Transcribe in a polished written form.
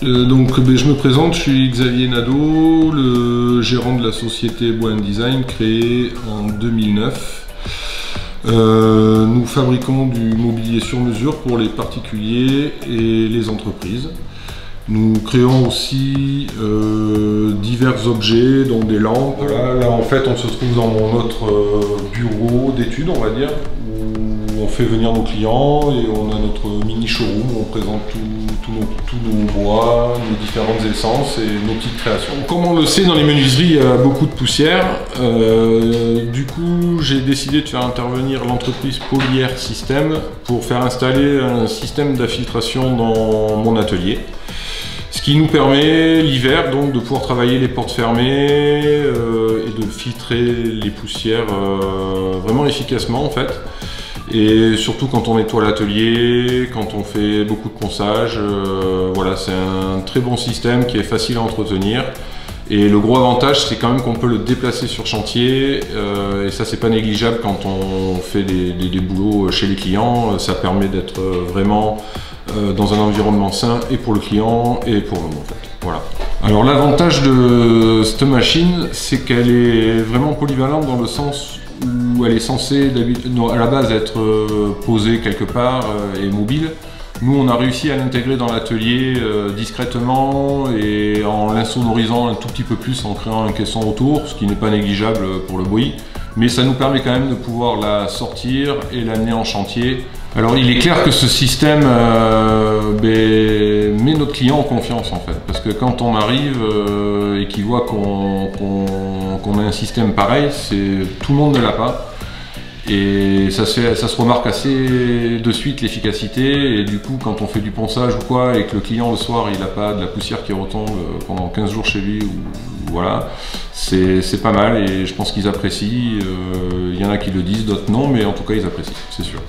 Je me présente, je suis Xavier Nadeau, le gérant de la société Bois & Design créée en 2009. Nous fabriquons du mobilier sur mesure pour les particuliers et les entreprises. Nous créons aussi divers objets, dont des lampes. Voilà, là en fait on se trouve dans notre bureau d'études, on va dire, où on fait venir nos clients et on a notre mini showroom où on présente tous nos bois, nos différentes essences et nos petites créations. Comme on le sait, dans les menuiseries il y a beaucoup de poussière. Du coup j'ai décidé de faire intervenir l'entreprise Polière System pour faire installer un système d'infiltration dans mon atelier. Ce qui nous permet l'hiver donc de pouvoir travailler les portes fermées et de filtrer les poussières vraiment efficacement en fait. Et surtout quand on nettoie l'atelier, quand on fait beaucoup de ponçage, voilà, c'est un très bon système qui est facile à entretenir. Et le gros avantage, c'est quand même qu'on peut le déplacer sur chantier, et ça c'est pas négligeable quand on fait des boulots chez les clients. Ça permet d'être vraiment dans un environnement sain et pour le client et pour nous en fait. Voilà. Alors l'avantage de cette machine, c'est qu'elle est vraiment polyvalente dans le sens où elle est censée à la base être posée quelque part et mobile. Nous on a réussi à l'intégrer dans l'atelier discrètement et en l'insonorisant un tout petit peu plus en créant un caisson autour, ce qui n'est pas négligeable pour le bruit. Mais ça nous permet quand même de pouvoir la sortir et l'amener en chantier. Alors il est clair que ce système met notre client en confiance en fait, parce que quand on arrive et qu'il voit qu'on a un système pareil, tout le monde ne l'a pas. Et ça se remarque assez de suite l'efficacité, et du coup quand on fait du ponçage ou quoi et que le client le soir il n'a pas de la poussière qui retombe pendant 15 jours chez lui, voilà, c'est pas mal et je pense qu'ils apprécient. Il y en a qui le disent, d'autres non, mais en tout cas ils apprécient, c'est sûr.